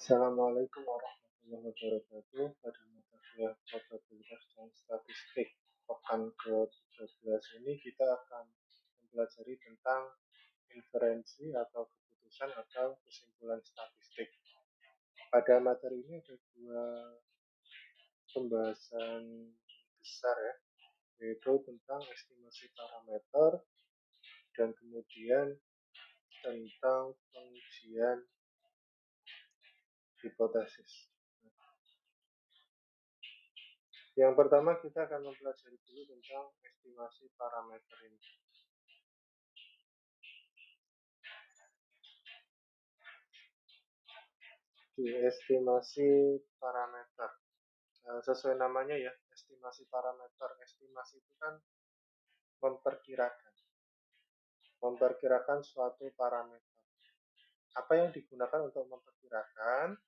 Assalamualaikum warahmatullahi wabarakatuh. Pada mata kuliah probabilitas dan statistik pekan ke-13 ini kita akan mempelajari tentang inferensi atau keputusan atau kesimpulan statistik. Pada materi ini ada dua pembahasan besar ya, yaitu tentang estimasi parameter dan kemudian tentang pengujian hipotesis. Yang pertama kita akan mempelajari dulu tentang estimasi parameter ini. Di estimasi parameter, sesuai namanya ya, estimasi parameter. Estimasi itu kan memperkirakan suatu parameter. Apa yang digunakan untuk memperkirakan?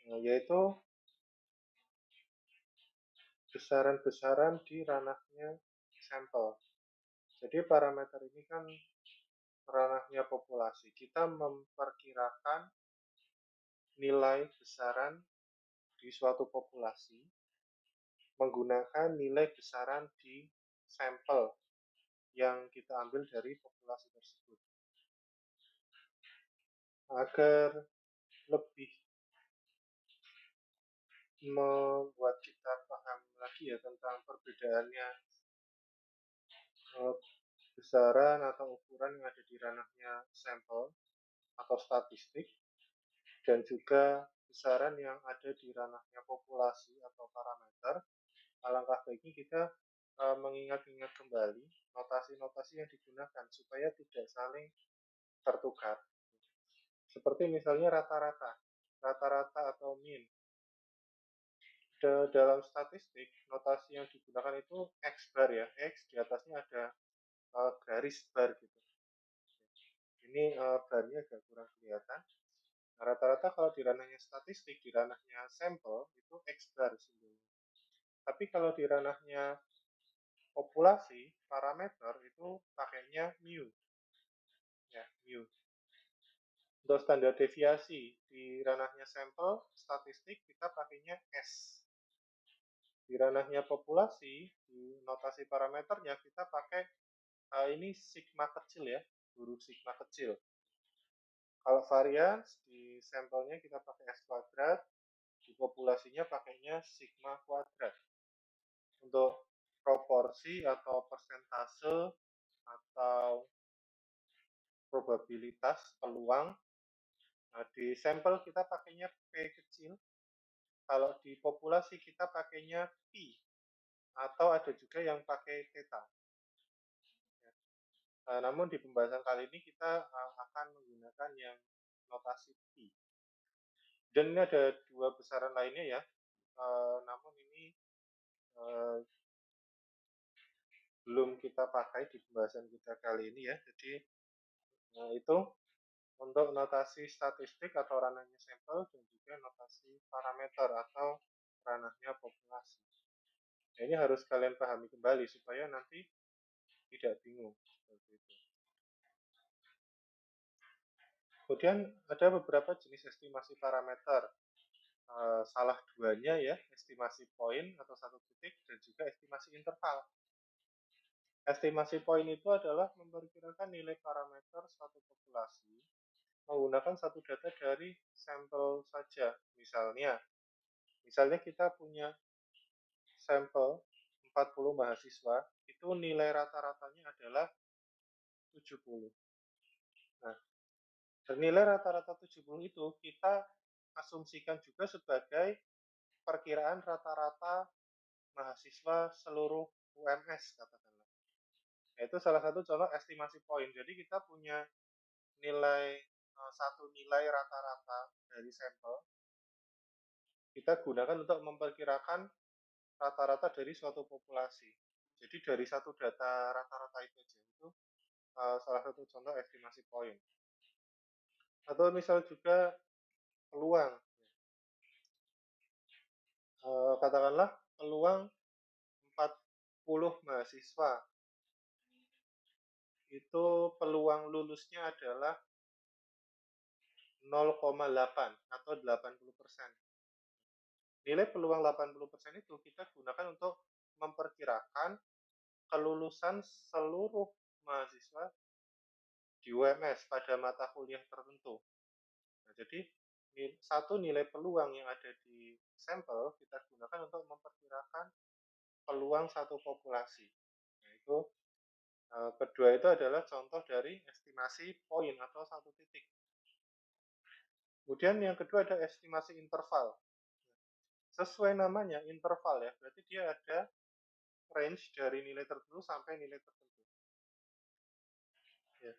Yaitu besaran-besaran di ranahnya sampel. Jadi parameter ini kan ranahnya populasi. Kita memperkirakan nilai besaran di suatu populasi menggunakan nilai besaran di sampel yang kita ambil dari populasi tersebut. Agar lebih membuat kita paham lagi ya tentang perbedaannya besaran atau ukuran yang ada di ranahnya sampel atau statistik dan juga besaran yang ada di ranahnya populasi atau parameter. Alangkah baiknya kita mengingat-ingat kembali notasi-notasi yang digunakan supaya tidak saling tertukar. Seperti misalnya rata-rata atau mean. Dalam statistik, notasi yang digunakan itu X bar ya, X di atasnya ada garis bar gitu. Ini barnya agak kurang kelihatan. Nah, rata-rata kalau di ranahnya statistik, di ranahnya sampel itu X bar simbolnya. Tapi kalau di ranahnya populasi, parameter itu pakainya mu. Ya, mu. Untuk standar deviasi di ranahnya sampel, statistik kita pakainya S. Di ranahnya populasi, di notasi parameternya kita pakai ini sigma kecil ya, huruf sigma kecil. Kalau varians di sampelnya kita pakai S kuadrat, di populasinya pakainya sigma kuadrat. Untuk proporsi atau persentase atau probabilitas peluang, nah di sampel kita pakainya P kecil. Kalau di populasi kita pakainya Pi, atau ada juga yang pakai theta. Namun di pembahasan kali ini kita akan menggunakan yang notasi Pi. Dan ini ada dua besaran lainnya ya, namun ini belum kita pakai di pembahasan kita kali ini ya. Jadi itu untuk notasi statistik atau ranahnya sampel dan juga notasi parameter atau ranahnya populasi. Nah, ini harus kalian pahami kembali supaya nanti tidak bingung seperti itu. Kemudian ada beberapa jenis estimasi parameter. Salah duanya ya, estimasi poin atau satu titik dan juga estimasi interval. Estimasi poin itu adalah memperkirakan nilai parameter suatu populasi menggunakan satu data dari sampel saja. Misalnya kita punya sampel 40 mahasiswa, itu nilai rata-ratanya adalah 70. Nah, nilai rata-rata 70 itu kita asumsikan juga sebagai perkiraan rata-rata mahasiswa seluruh UMS katakanlah. Itu salah satu contoh estimasi poin. Jadi kita punya satu nilai rata-rata dari sampel. Kita gunakan untuk memperkirakan rata-rata dari suatu populasi. Jadi dari satu data rata-rata itu aja itu salah satu contoh estimasi poin. Atau misal juga peluang. Katakanlah peluang 40 mahasiswa. Itu peluang lulusnya adalah 0,8 atau 80%. Nilai peluang 80% itu kita gunakan untuk memperkirakan kelulusan seluruh mahasiswa di UMS pada mata kuliah tertentu. Nah, jadi satu nilai peluang yang ada di sampel kita gunakan untuk memperkirakan peluang satu populasi. Nah, itu kedua itu adalah contoh dari estimasi poin atau satu titik. Kemudian yang kedua ada estimasi interval. Sesuai namanya interval ya, berarti dia ada range dari nilai tertentu sampai nilai tertentu. Ya.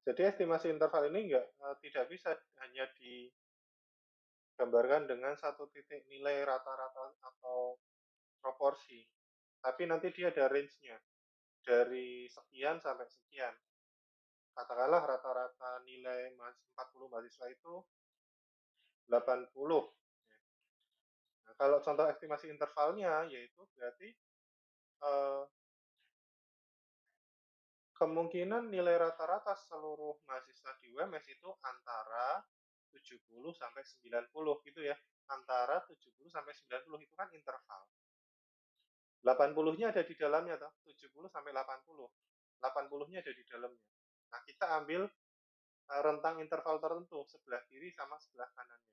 Jadi estimasi interval ini tidak bisa hanya digambarkan dengan satu titik nilai rata-rata atau proporsi, tapi nanti dia ada range-nya dari sekian sampai sekian. Katakanlah rata-rata nilai 40 mahasiswa itu 80. Nah, kalau contoh estimasi intervalnya yaitu berarti eh, kemungkinan nilai rata-rata seluruh mahasiswa di UMS itu antara 70 sampai 90 gitu ya. Antara 70 sampai 90 itu kan interval. 80-nya ada di dalamnya toh, 70 sampai 80. 80-nya ada di dalamnya. Nah, kita ambil rentang interval tertentu, sebelah kiri sama sebelah kanannya.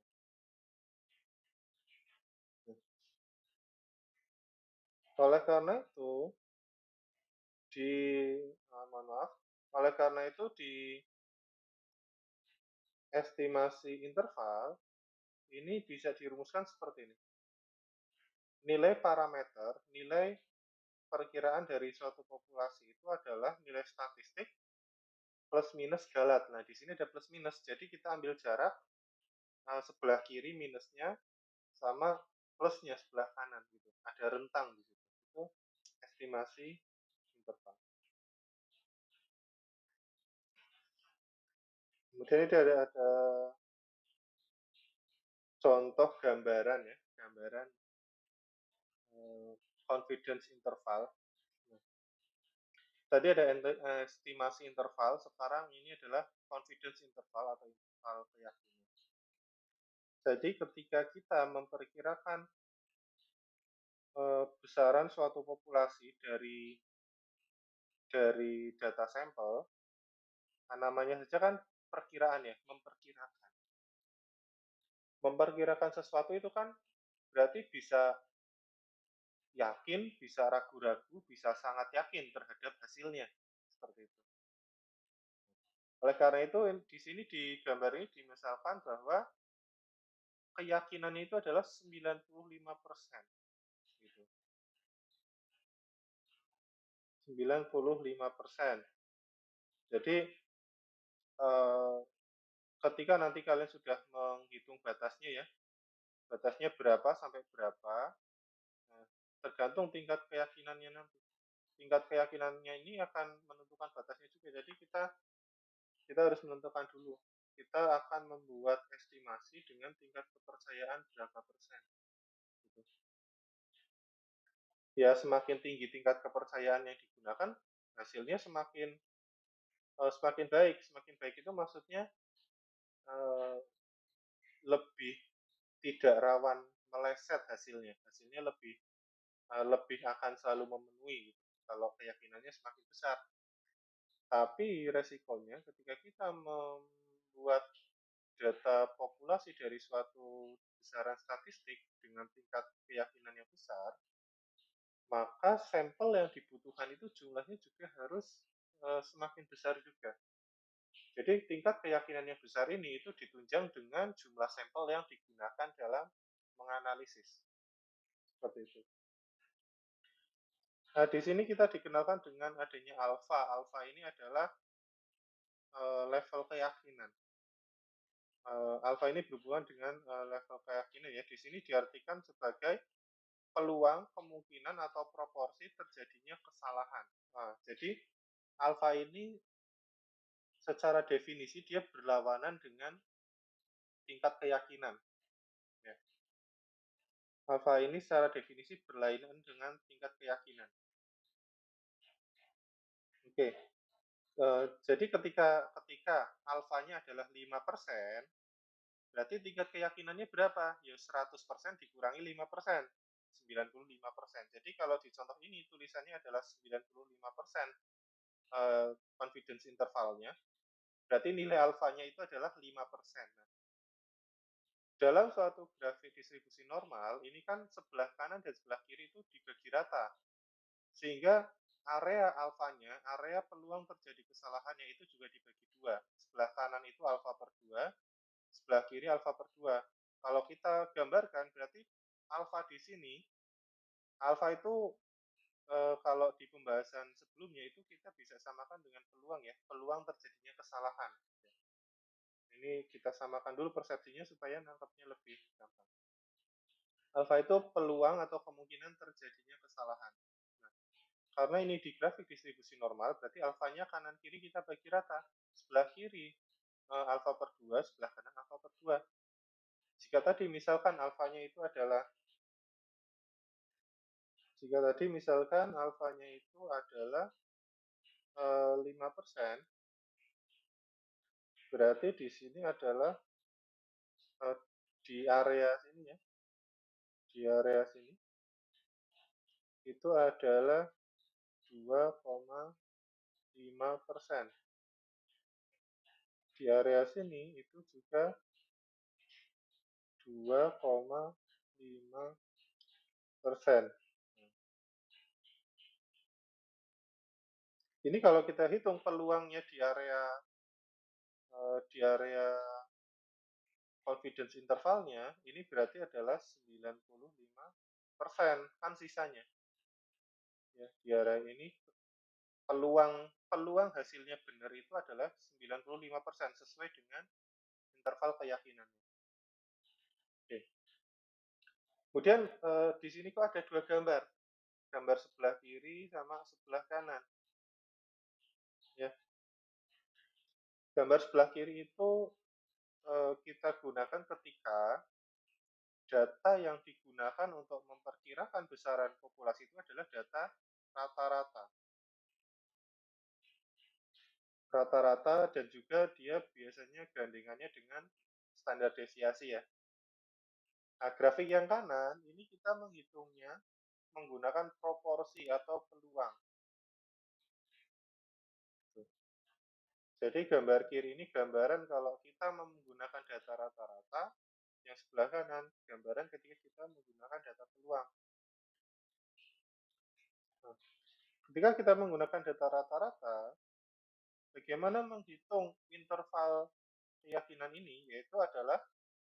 Oleh karena itu, di mohon maaf, oleh karena itu di estimasi interval ini bisa dirumuskan seperti ini. Nilai parameter, nilai perkiraan dari suatu populasi itu adalah nilai statistik plus minus galat. Nah, di sini ada plus minus, jadi kita ambil jarak sebelah kiri minusnya sama plusnya sebelah kanan gitu. Ada rentang di situ. Itu estimasi interval. Kemudian ini ada contoh gambaran ya, gambaran confidence interval. Tadi ada estimasi interval, sekarang ini adalah confidence interval atau interval keyakinan. Jadi ketika kita memperkirakan besaran suatu populasi dari data sampel, nah namanya saja kan perkiraan ya, memperkirakan. Memperkirakan sesuatu itu kan berarti bisa yakin, bisa ragu-ragu, bisa sangat yakin terhadap hasilnya. Seperti itu. Oleh karena itu, di sini di gambar ini dimisalkan bahwa keyakinannya itu adalah 95%. Gitu. 95%. Jadi, ketika nanti kalian sudah menghitung batasnya ya, batasnya berapa sampai berapa, nah, tergantung tingkat keyakinannya nanti. Tingkat keyakinannya ini akan menentukan batasnya juga. Jadi kita harus menentukan dulu. Kita akan membuat estimasi dengan tingkat kepercayaan berapa persen. Gitu. Ya semakin tinggi tingkat kepercayaan yang digunakan, hasilnya semakin baik. Semakin baik itu maksudnya lebih tidak rawan meleset hasilnya. Hasilnya lebih akan selalu memenuhi gitu, kalau keyakinannya semakin besar. Tapi resikonya ketika kita membuat data populasi dari suatu besaran statistik dengan tingkat keyakinan yang besar, maka sampel yang dibutuhkan itu jumlahnya juga harus semakin besar juga. Jadi tingkat keyakinan yang besar ini itu ditunjang dengan jumlah sampel yang digunakan dalam menganalisis. Seperti itu. Nah, di sini kita dikenalkan dengan adanya alfa. Alfa ini adalah level keyakinan. Alfa ini berhubungan dengan level keyakinan ya. Di sini diartikan sebagai peluang, kemungkinan atau proporsi terjadinya kesalahan. Nah, jadi alfa ini secara definisi dia berlawanan dengan tingkat keyakinan. Ya. Alfa ini secara definisi berlainan dengan tingkat keyakinan. Oke. Jadi ketika alfanya adalah 5%, berarti tingkat keyakinannya berapa? Ya 100% dikurangi 5%, 95%. Jadi kalau di contoh ini tulisannya adalah 95% confidence intervalnya, berarti nilai alfanya itu adalah 5%. Nah, dalam suatu grafik distribusi normal, ini kan sebelah kanan dan sebelah kiri itu dibagi rata. Sehingga area alfanya, area peluang terjadi kesalahannya itu juga dibagi dua. Sebelah kanan itu alfa per 2, sebelah kiri alfa per 2. Kalau kita gambarkan, berarti alfa di sini, alfa itu kalau di pembahasan sebelumnya itu kita bisa samakan dengan peluang ya, peluang terjadinya kesalahan. Ini kita samakan dulu persepsinya supaya nangkapnya lebih gampang. Alfa itu peluang atau kemungkinan terjadinya kesalahan. Nah, karena ini di grafik distribusi normal, berarti alfanya kanan kiri kita bagi rata. Sebelah kiri alfa per 2, sebelah kanan alfa per 2. Jika tadi misalkan alfanya itu adalah adalah 5%, berarti di sini adalah uh, di area sini ya, di area sini itu adalah 2,5%. Di area sini itu juga 2,5%. Ini kalau kita hitung peluangnya di area confidence intervalnya, ini berarti adalah 95% kan sisanya. Ya, di area ini peluang peluang hasilnya benar itu adalah 95% sesuai dengan interval keyakinannya. Oke. Kemudian di sini kok ada dua gambar, gambar sebelah kiri sama sebelah kanan. Ya, gambar sebelah kiri itu kita gunakan ketika data yang digunakan untuk memperkirakan besaran populasi itu adalah data rata-rata. Rata-rata dan juga dia biasanya gandengannya dengan standar deviasi ya. Nah, grafik yang kanan ini kita menghitungnya menggunakan proporsi atau peluang. Jadi gambar kiri ini gambaran kalau kita menggunakan data rata-rata, yang sebelah kanan gambaran ketika kita menggunakan data peluang. Nah, ketika kita menggunakan data rata-rata, bagaimana menghitung interval keyakinan ini, yaitu adalah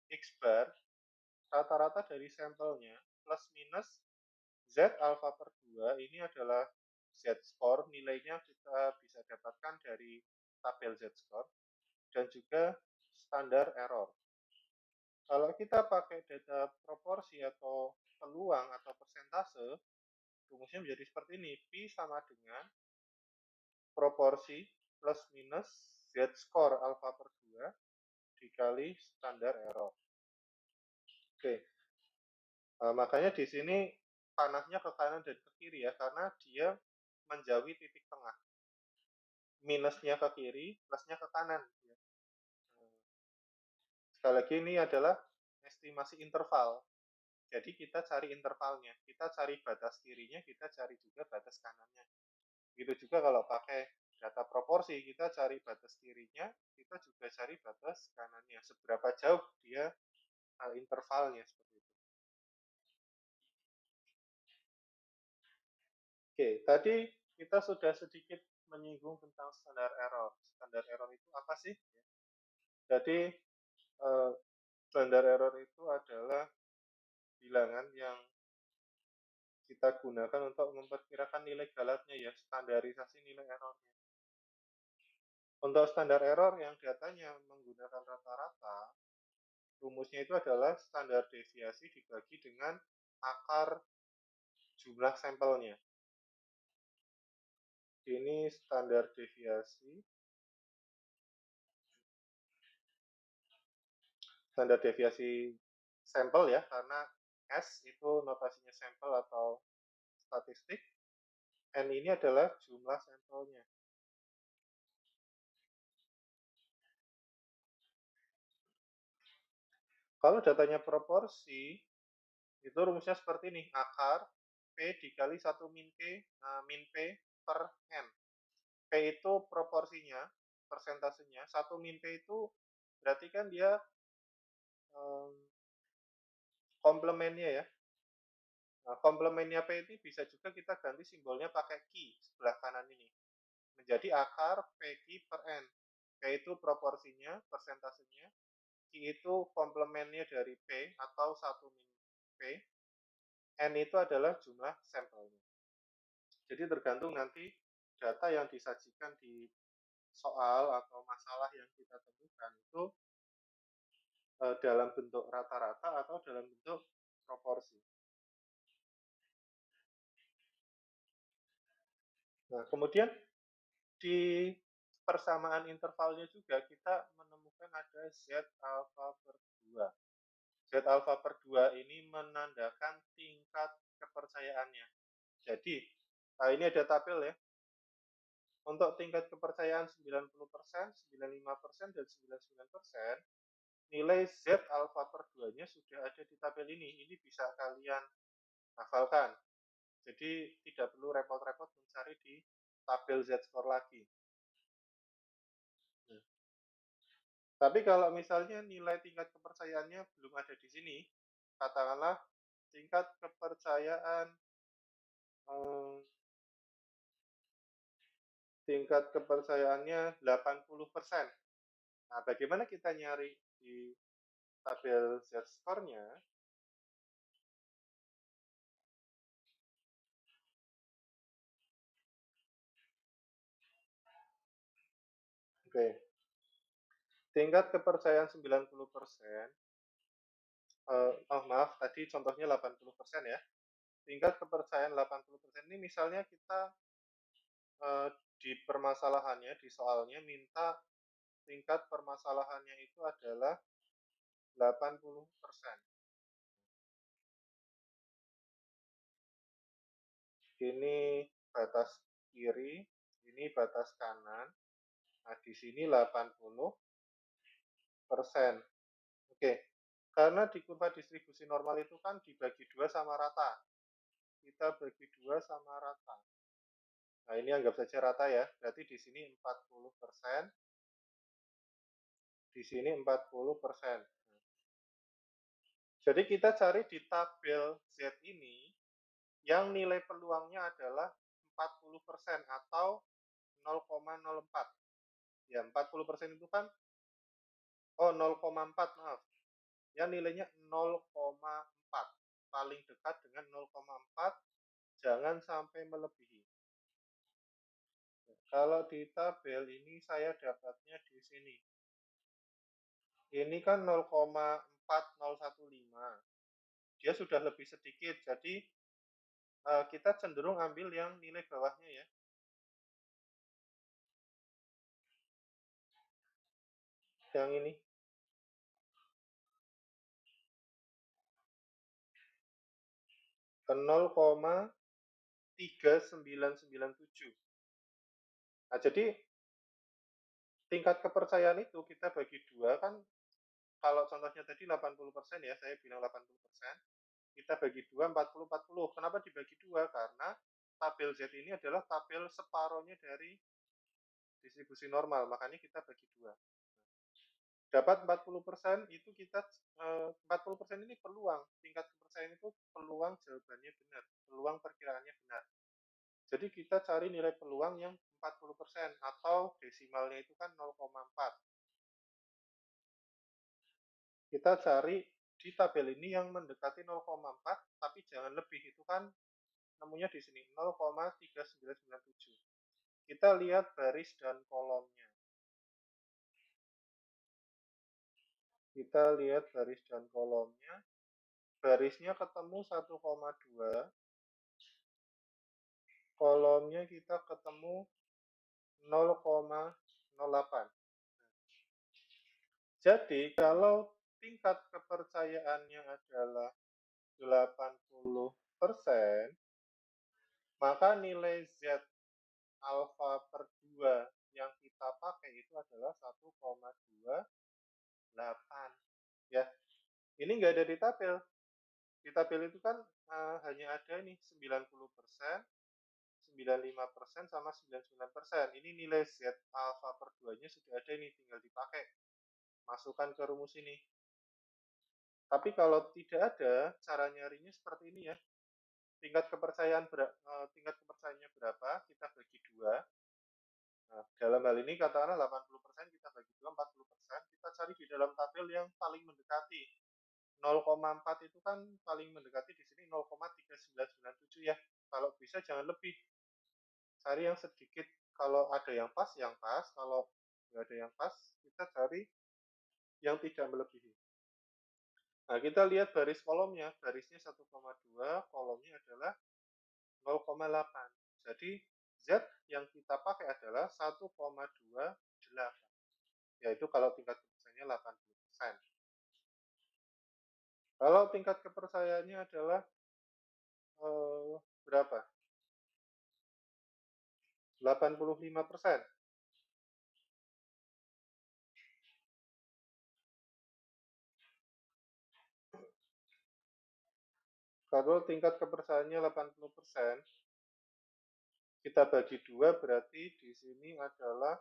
X bar rata-rata dari sampelnya plus minus Z alpha per 2 ini adalah Z score, nilainya kita bisa dapatkan dari tabel Z score, dan juga standar error. Kalau kita pakai data proporsi atau peluang atau persentase, rumusnya menjadi seperti ini. Pi sama dengan proporsi plus minus Z score alpha per 2 dikali standar error. Oke. Makanya di sini panahnya ke kanan dan ke kiri ya, karena dia menjauhi titik tengah. Minusnya ke kiri, plusnya ke kanan. Sekali lagi ini adalah estimasi interval. Jadi kita cari intervalnya, kita cari batas kirinya, kita cari juga batas kanannya. Begitu juga kalau pakai data proporsi, kita cari batas kirinya, kita juga cari batas kanannya. Seberapa jauh dia intervalnya seperti itu. Oke, tadi kita sudah sedikit menyinggung tentang standar error. Standar error itu apa sih? Jadi standar error itu adalah bilangan yang kita gunakan untuk memperkirakan nilai galatnya ya, standarisasi nilai errornya. Untuk standar error yang datanya menggunakan rata-rata, rumusnya itu adalah standar deviasi dibagi dengan akar jumlah sampelnya. Ini standar deviasi. Standar deviasi sampel ya, karena S itu notasinya sampel atau statistik. N ini adalah jumlah sampelnya. Kalau datanya proporsi, itu rumusnya seperti ini, akar P dikali 1 min P per N. P itu proporsinya, persentasenya, 1 min P itu berarti kan dia komplemennya ya. Nah, komplemennya P ini bisa juga kita ganti simbolnya pakai Q sebelah kanan ini. Menjadi akar PQ per N. P itu proporsinya, persentasenya. Q itu komplemennya dari P atau 1 min P. N itu adalah jumlah sampelnya. Jadi tergantung nanti data yang disajikan di soal atau masalah yang kita temukan itu dalam bentuk rata-rata atau dalam bentuk proporsi. Nah, kemudian di persamaan intervalnya juga kita menemukan ada Z alfa per 2. Z alfa per 2 ini menandakan tingkat kepercayaannya. Jadi, ini ada tabel ya. Untuk tingkat kepercayaan 90%, 95%, dan 99%, nilai Z alfa per 2-nya sudah ada di tabel ini. Ini bisa kalian hafalkan. Jadi, tidak perlu repot-repot mencari di tabel Z-score lagi. Nah, tapi kalau misalnya nilai tingkat kepercayaannya belum ada di sini, katakanlah tingkat kepercayaan tingkat kepercayaannya 80%. Nah, bagaimana kita nyari di tabel Z-score-nya? Oke. Tingkat kepercayaan 90%, maaf, tadi contohnya 80% ya. Tingkat kepercayaan 80% ini misalnya kita di permasalahannya, di soalnya minta tingkat permasalahannya itu adalah 80%. Ini batas kiri, ini batas kanan. Nah, di sini 80%. Oke, karena di kurva distribusi normal itu kan dibagi 2 sama rata. Kita bagi 2 sama rata. Nah, ini anggap saja rata ya. Berarti di sini 40%, di sini 40%. Jadi kita cari di tabel Z ini yang nilai peluangnya adalah 40% atau 0,04. Ya, 40% itu kan 0,4, maaf. Ya, nilainya 0,4. Paling dekat dengan 0,4, jangan sampai melebihi. Kalau di tabel ini saya dapatnya di sini. Ini kan 0,4015. Dia sudah lebih sedikit, jadi kita cenderung ambil yang nilai bawahnya ya. Yang ini. 0,3997. Nah, jadi tingkat kepercayaan itu kita bagi 2 kan, kalau contohnya tadi 80% ya, saya bilang 80%, kita bagi 2, 40, 40. Kenapa dibagi 2? Karena tabel Z ini adalah tabel separohnya dari distribusi normal, makanya kita bagi 2. Dapat 40%, itu kita 40% ini peluang. Tingkat kepercayaan itu peluang jawabannya benar, peluang perkiraannya benar. Jadi kita cari nilai peluang yang 40% atau desimalnya itu kan 0,4. Kita cari di tabel ini yang mendekati 0,4 tapi jangan lebih, itu kan nemunya di sini 0,3997. Kita lihat baris dan kolomnya. Kita lihat baris dan kolomnya. Barisnya ketemu 1,2, kolomnya kita ketemu 0,08. Jadi kalau tingkat kepercayaannya adalah 80%, maka nilai Z alfa per 2 yang kita pakai itu adalah 1,28. Ya, Ini nggak ada di tabel. Di tabel itu kan hanya ada nih 90%, 95% sama 99%. Ini nilai Z alpha per 2-nya sudah ada nih, tinggal dipakai. Masukkan ke rumus ini. Tapi kalau tidak ada, cara nyarinya seperti ini ya. Tingkat kepercayaannya berapa, kita bagi 2. Nah, dalam hal ini katakanlah 80% kita bagi 2, 40%. Kita cari di dalam tabel yang paling mendekati. 0,4 itu kan paling mendekati di sini 0,3997 ya. Kalau bisa jangan lebih. Cari yang sedikit. Kalau ada yang pas, yang pas. Kalau nggak ada yang pas, kita cari yang tidak melebihi. Nah, kita lihat baris kolomnya. Barisnya 1,2, kolomnya adalah 0,8. Jadi, Z yang kita pakai adalah 1,28. Yaitu kalau tingkat kepercayaannya 80%. Kalau tingkat kepercayaannya adalah berapa? 85%. Kalau tingkat kepercayaannya 80%, kita bagi 2 berarti di sini adalah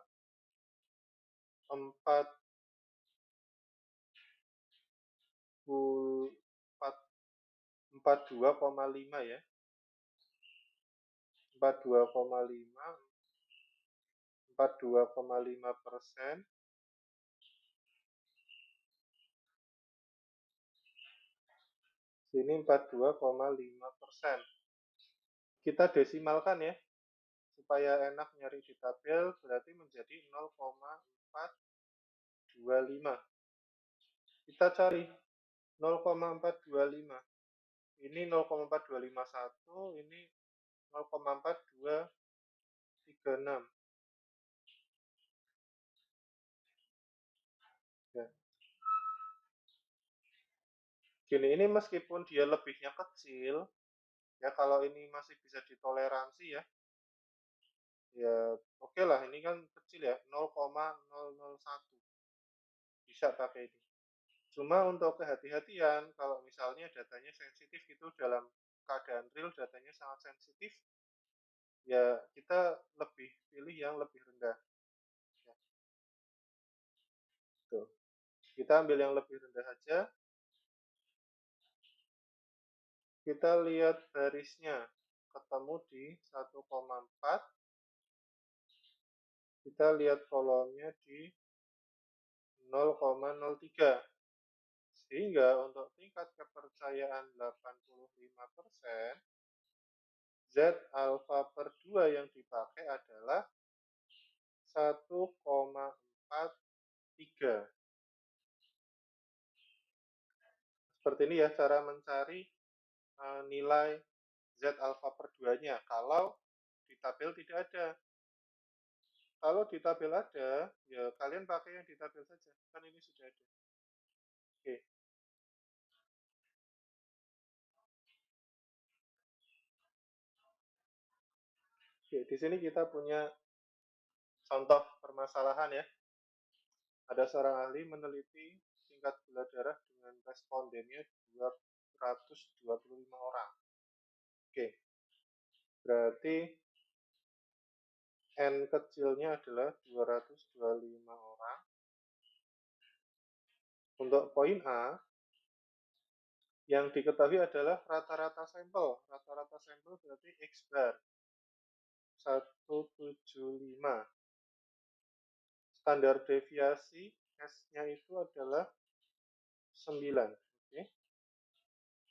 42,5 ya. 42,5%. Sini 42,5%. Kita desimalkan ya, supaya enak nyari di tabel, berarti menjadi 0,425. Kita cari 0,425. Ini 0,4251, ini 0,4236. Ya. Gini, ini meskipun dia lebihnya kecil, ya kalau ini masih bisa ditoleransi ya, ya oke lah, ini kan kecil ya, 0,001. Bisa pakai ini. Cuma untuk kehati-hatian, kalau misalnya datanya sensitif gitu, dalam keadaan real datanya sangat sensitif, ya kita lebih pilih yang lebih rendah. Ya, tuh. Kita ambil yang lebih rendah aja. Kita lihat barisnya, ketemu di 1,4. Kita lihat kolomnya di 0,03. Sehingga untuk tingkat kepercayaan 85%, Z alpha per 2 yang dipakai adalah 1,43. Seperti ini ya cara mencari nilai Z alpha per 2-nya kalau di tabel tidak ada. Kalau di tabel ada, ya kalian pakai yang di tabel saja. Kan ini sudah ada. Oke. Oke, di sini kita punya contoh permasalahan ya. Ada seorang ahli meneliti tingkat gula darah dengan respondennya 225 orang. Oke, berarti N kecilnya adalah 225 orang. Untuk poin A, yang diketahui adalah rata-rata sampel. Rata-rata sampel berarti X bar 175. Standar deviasi S-nya itu adalah 9. Oke.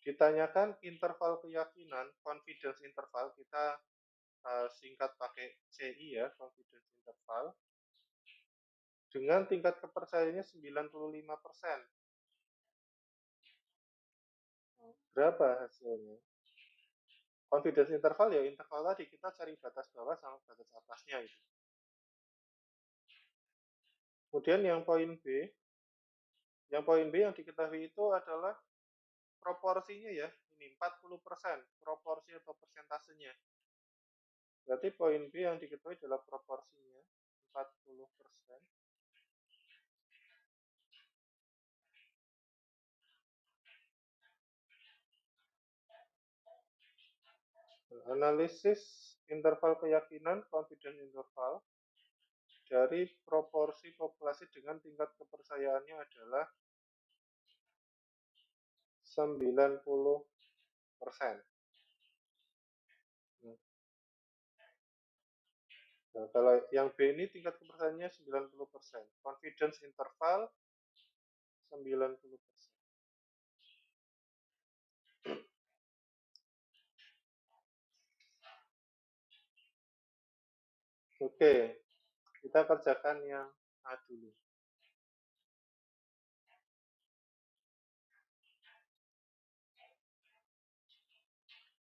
Ditanyakan interval keyakinan, confidence interval, kita singkat pakai CI ya, confidence interval, dengan tingkat kepercayaannya 95%. Berapa hasilnya? Confidence interval ya interval tadi, kita cari batas bawah sama batas atasnya itu. Kemudian yang poin B, yang diketahui itu adalah proporsinya ya, ini 40%, proporsi atau persentasenya. Berarti poin B yang diketahui adalah proporsinya 40%. Analisis interval keyakinan, confidence interval, dari proporsi populasi dengan tingkat kepercayaannya adalah 90%. Nah, kalau yang B ini tingkat kepercayaannya 90%. Confidence interval 90%. Oke, kita kerjakan yang A dulu.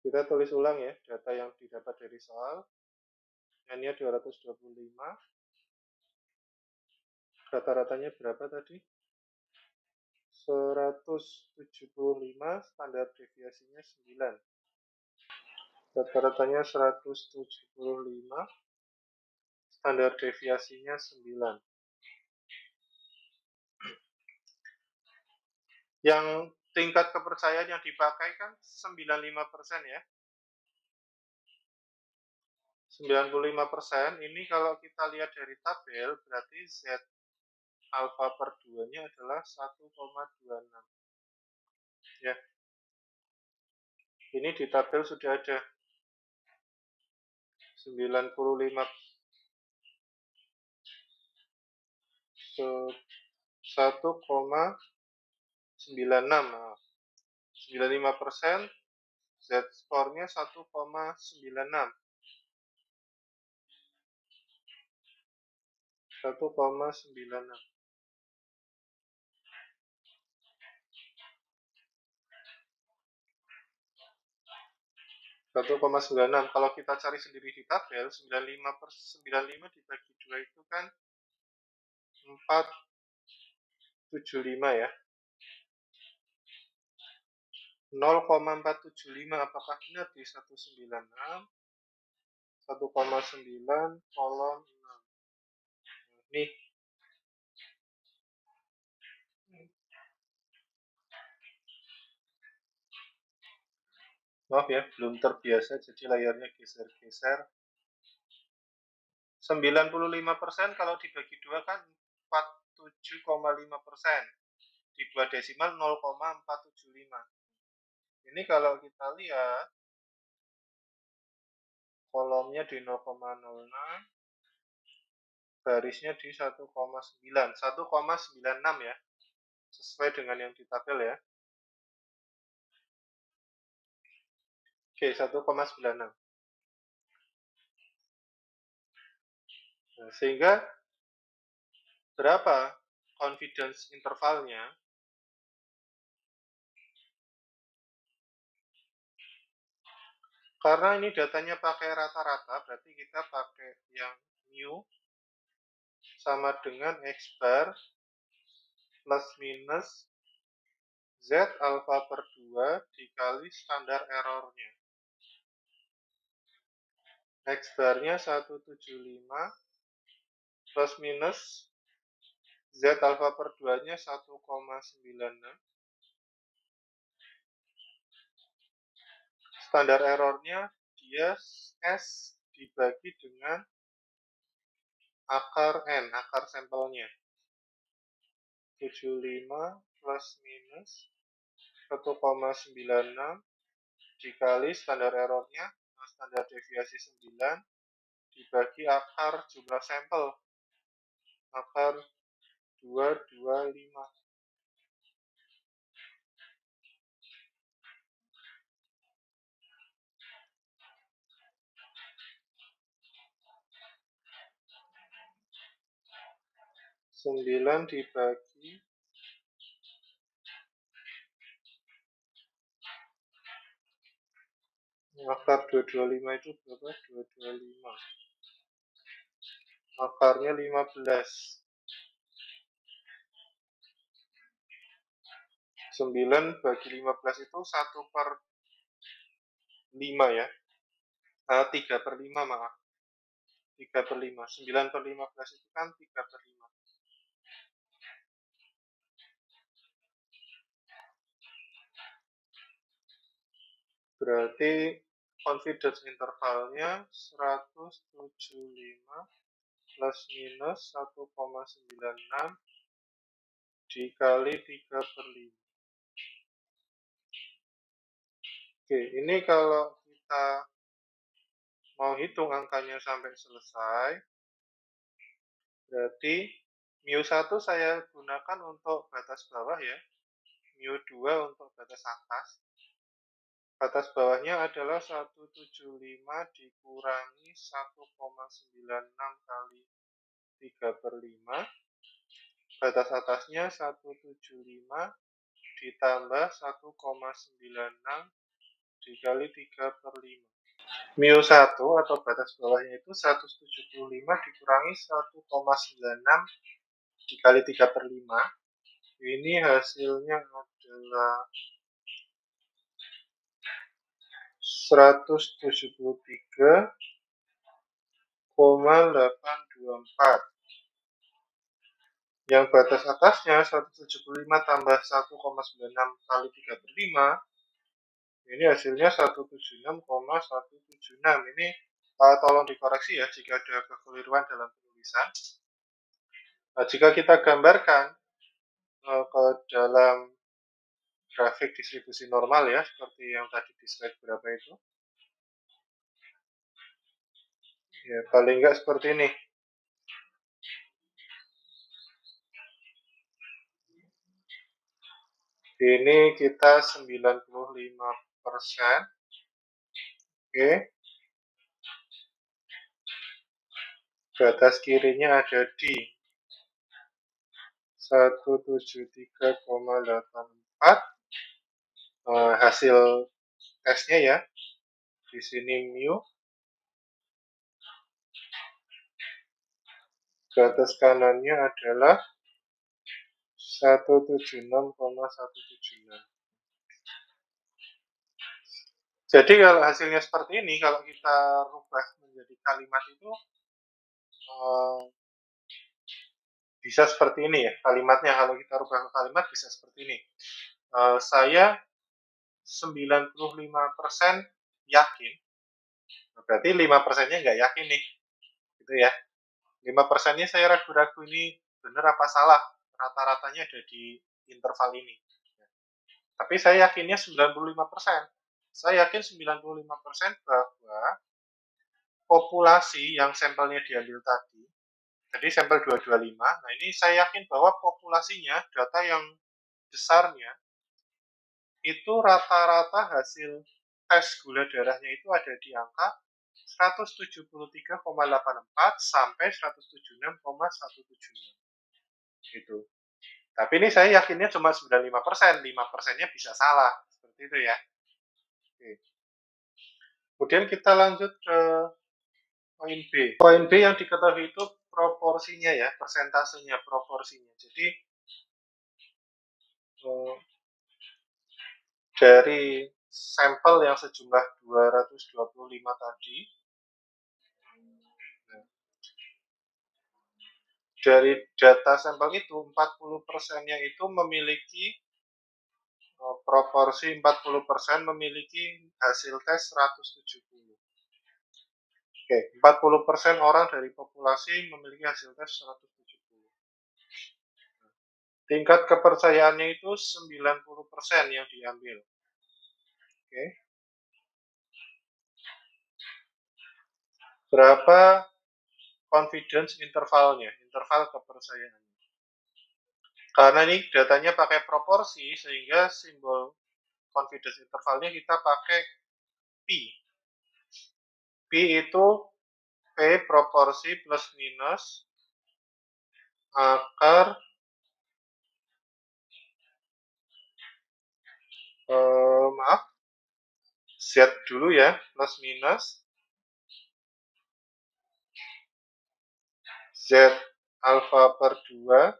Kita tulis ulang ya, data yang didapat dari soal. N-nya 225. Rata-ratanya berapa tadi? 175, standar deviasinya 9. Rata-ratanya 175, standar deviasinya 9. Yang tingkat kepercayaan yang dipakai kan 95% ya. 95% ini kalau kita lihat dari tabel berarti Z alfa per 2-nya adalah 1,26. Ya. Ini di tabel sudah ada 95 1,96. 95%, Z skornya 1,96. 1,96. 1,96. Kalau kita cari sendiri di tabel, 95 dibagi 2 itu kan 475 ya. 0,475 apakah benar di 196? 1,9 kolom 6. Nih. Maaf ya, belum terbiasa jadi layarnya geser-geser. 95% kalau dibagi 2 kan 47,5%. Dibuat desimal 0,475. Ini kalau kita lihat kolomnya di 0,06, barisnya di 1,9, 1,96 ya, sesuai dengan yang di tabel ya. Oke, 1,96. Nah, sehingga berapa confidence intervalnya? Karena ini datanya pakai rata-rata, berarti kita pakai yang mu sama dengan X bar plus minus Z alfa per 2 dikali standar errornya. X barnya 175 plus minus Z alfa per 2-nya 1,96. Standar errornya dia S dibagi dengan akar N, akar sampelnya. 75 plus minus 1,96 dikali standar errornya, standar deviasi 9, dibagi akar jumlah sampel, akar 225. Sembilan dibagi akar 225 itu berapa? 225. Akarnya 15. 9 bagi 15 itu 1 per 5 ya. 3 per 5 maaf. 3 per 5. 9 per 15 itu kan 3 per 5. Berarti confidence intervalnya 175 plus minus 1,96 dikali 3/5. Oke, ini kalau kita mau hitung angkanya sampai selesai, berarti mu1 saya gunakan untuk batas bawah ya, mu2 untuk batas atas. Batas bawahnya adalah 175 dikurangi 1,96 kali 3/5. Batas atasnya 175 ditambah 1,96 dikali 3/5. Mu1 atau batas bawahnya itu 175 dikurangi 1,96 dikali 3/5. Ini hasilnya adalah 173,824. Yang batas atasnya 175 tambah 1,96 kali 3/5. Ini hasilnya 176,176. Ini tolong dikoreksi ya jika ada kekeliruan dalam penulisan. Nah, jika kita gambarkan ke dalam grafik distribusi normal ya, seperti yang tadi di slide berapa itu. Ya, paling enggak seperti ini. Ini kita 95%. Oke. Batas kirinya ada di 173,84. Hasil tesnya ya. Di sini mu. Batas kanannya adalah 176,176. Jadi kalau hasilnya seperti ini, kalau kita rubah menjadi kalimat itu bisa seperti ini ya. Kalimatnya kalau kita rubah ke kalimat bisa seperti ini. Saya 95% yakin. Berarti 5%-nya nggak yakin nih. Gitu ya. 5%-nya saya ragu-ragu ini benar apa salah. Rata-ratanya ada di interval ini. Tapi saya yakinnya 95%. Saya yakin 95% bahwa populasi yang sampelnya diambil tadi, jadi sampel 225, nah ini saya yakin bahwa populasinya, data yang besarnya, itu rata-rata hasil tes gula darahnya itu ada di angka 173,84 sampai 176,176. Gitu. Tapi ini saya yakinnya cuma 95%, 5%-nya bisa salah. Seperti itu ya. Oke. Kemudian kita lanjut ke poin B. Poin B yang diketahui itu proporsinya ya, persentasenya, proporsinya. Jadi dari sampel yang sejumlah 225 tadi, dari data sampel itu 40%-nya itu memiliki proporsi 40% memiliki hasil tes 170. Oke, 40% orang dari populasi memiliki hasil tes 170. Tingkat kepercayaannya itu 90% yang diambil. Oke. Berapa confidence intervalnya, interval kepercayaan? Karena ini datanya pakai proporsi, sehingga simbol confidence intervalnya kita pakai P. P itu P proporsi plus minus akar maaf, Z dulu ya, plus minus Z alfa per 2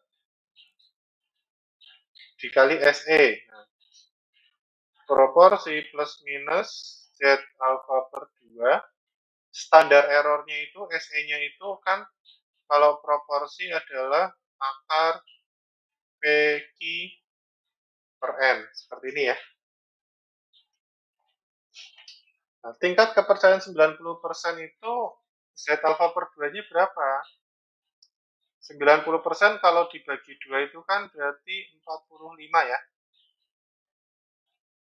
dikali SE. Nah, proporsi plus minus Z alfa per 2, standar errornya itu, SE-nya itu kan kalau proporsi adalah akar PQ per N. Seperti ini ya. Nah, tingkat kepercayaan 90% itu Z alpha per 2-nya berapa? 90% kalau dibagi 2 itu kan berarti 45 ya.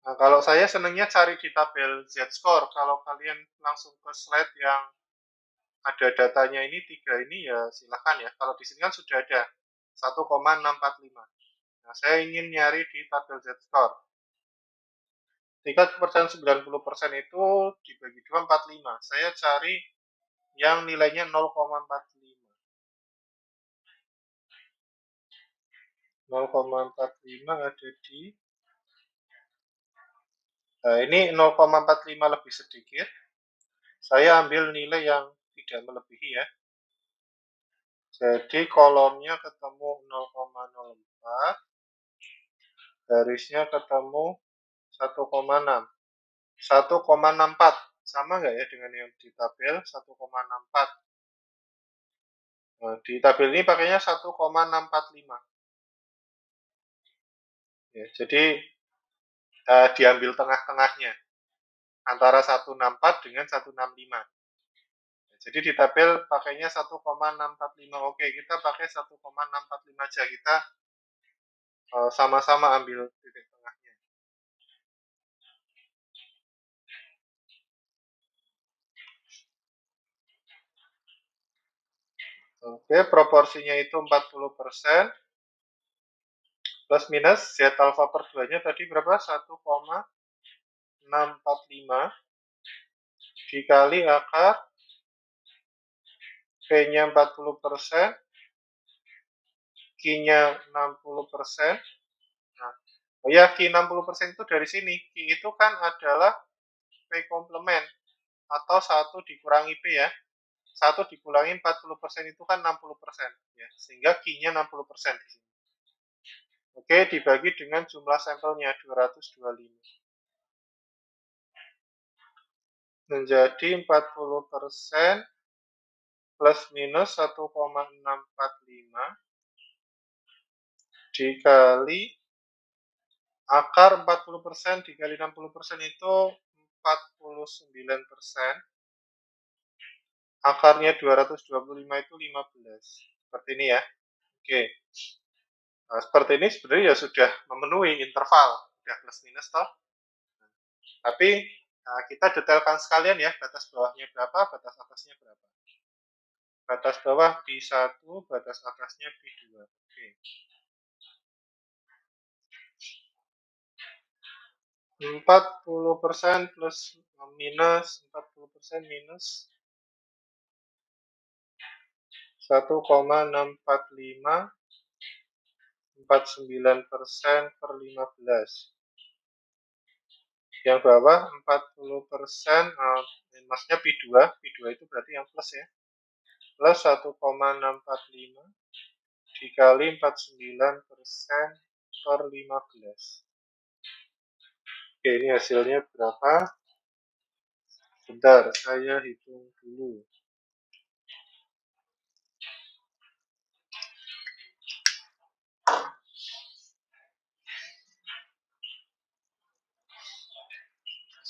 Nah, kalau saya senangnya cari di tabel Z-score. Kalau kalian langsung ke slide yang ada datanya ini, 3 ini ya silahkan ya. Kalau di sini kan sudah ada 1,645. Nah, saya ingin nyari di tabel Z-score. Tingkat kepercayaan 90% itu dibagi 2, 45. Saya cari yang nilainya 0,45. 0,45 ada di, nah ini 0,45 lebih sedikit. Saya ambil nilai yang tidak melebihi ya. Jadi kolomnya ketemu 0,04, garisnya ketemu 1,6. 1,64. Sama nggak ya dengan yang di tabel 1,64? Nah, di tabel ini pakainya 1,645. Ya, jadi diambil tengah-tengahnya antara 164 dengan 165. Jadi di tabel pakainya 1,645. Oke, kita pakai 1,645 aja. Kita sama-sama ambil titik tengahnya. Oke, proporsinya itu 40%. Plus minus Z alpha per 2-nya tadi berapa? 1,645 dikali akar P-nya 40%, Q-nya 60%. Nah, oh ya, Q 60% itu dari sini. Q itu kan adalah P komplement atau 1 dikurangi P ya. 1 dikurangi 40% itu kan 60%. Ya, sehingga Q-nya 60% di sini. Oke, dibagi dengan jumlah sampelnya 225. Menjadi 40% plus minus 1,645 dikali akar 40% dikali 60% itu 49%. Akarnya 225 itu 15. Seperti ini ya. Oke. Nah, seperti ini sebenarnya ya sudah memenuhi interval. Sudah plus minus toh. Tapi kita detailkan sekalian ya. Batas bawahnya berapa, batas atasnya berapa. Batas bawah Pi1, batas atasnya Pi2. Oke. 40% plus minus 40% minus 1,645 49% per 15. Yang bawah 40%, maksudnya Pi2 itu berarti yang plus ya. Plus 1,645 dikali 49% per 15. Oke, ini hasilnya berapa? Bentar, saya hitung dulu.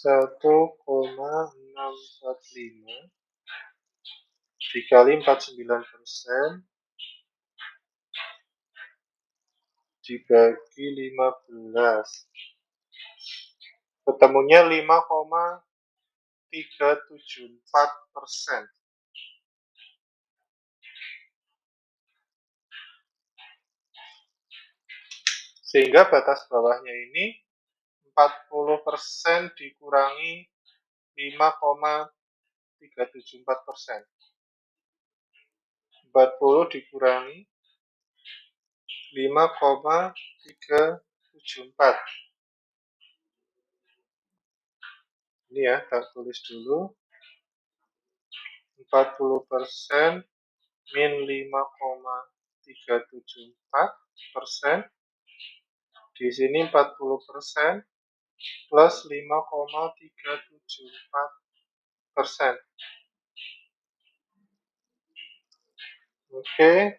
Satu koma 645 dikali 49% dibagi 15. Ketemunya 5,374%. Sehingga batas bawahnya ini 40% dikurangi 5,374%. 40 dikurangi 5,374. Ini ya, kita tulis dulu. 40% min 5,374%. Di sini 40% plus 5,374%. Oke.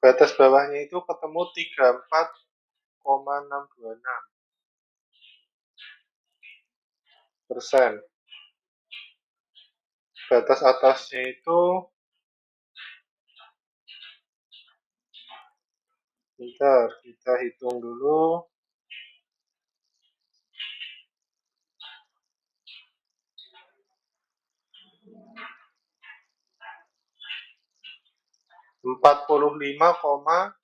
Batas bawahnya itu ketemu 34,626. Batas atasnya itu, bentar, kita hitung dulu. 45,374.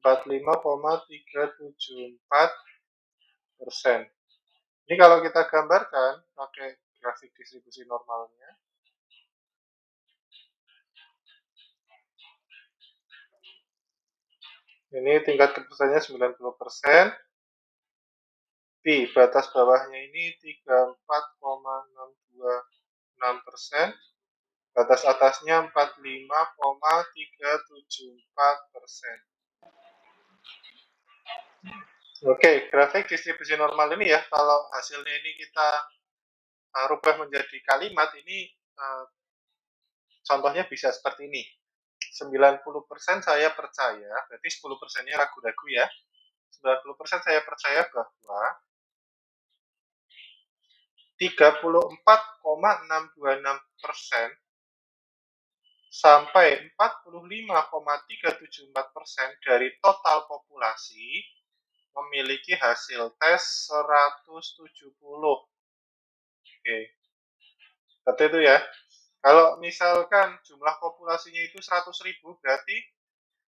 45,374%. Ini kalau kita gambarkan pakai grafik distribusi normalnya, ini tingkat kepuasannya 90%. Pi, batas bawahnya ini 34,626%. Batas atasnya 45,374%. Oke, grafik distribusi normal ini ya, kalau hasilnya ini kita rubah menjadi kalimat, ini contohnya bisa seperti ini. 90% saya percaya, berarti 10%-nya ragu-ragu ya. 90% saya percaya bahwa 34,626% sampai 45,374% dari total populasi memiliki hasil tes 170. Oke, seperti itu ya. Kalau misalkan jumlah populasinya itu 100.000, berarti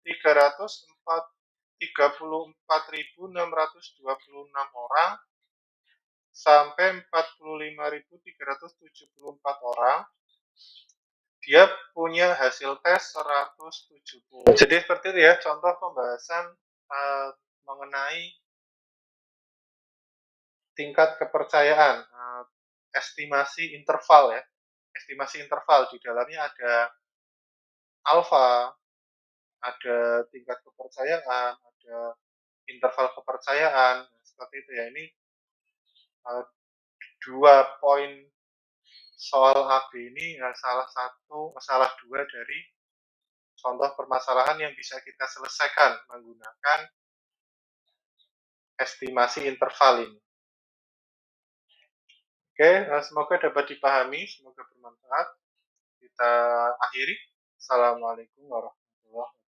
34.626 orang sampai 45.374 orang, dia punya hasil tes 170. Jadi seperti itu ya, contoh pembahasan mengenai tingkat kepercayaan, estimasi interval ya. Estimasi interval, di dalamnya ada alfa, ada tingkat kepercayaan, ada interval kepercayaan, seperti itu ya. Ini 2 poin soal AB ini salah 2 dari contoh permasalahan yang bisa kita selesaikan menggunakan estimasi interval ini. Oke, semoga dapat dipahami, semoga bermanfaat. Kita akhiri. Assalamualaikum warahmatullahi wabarakatuh.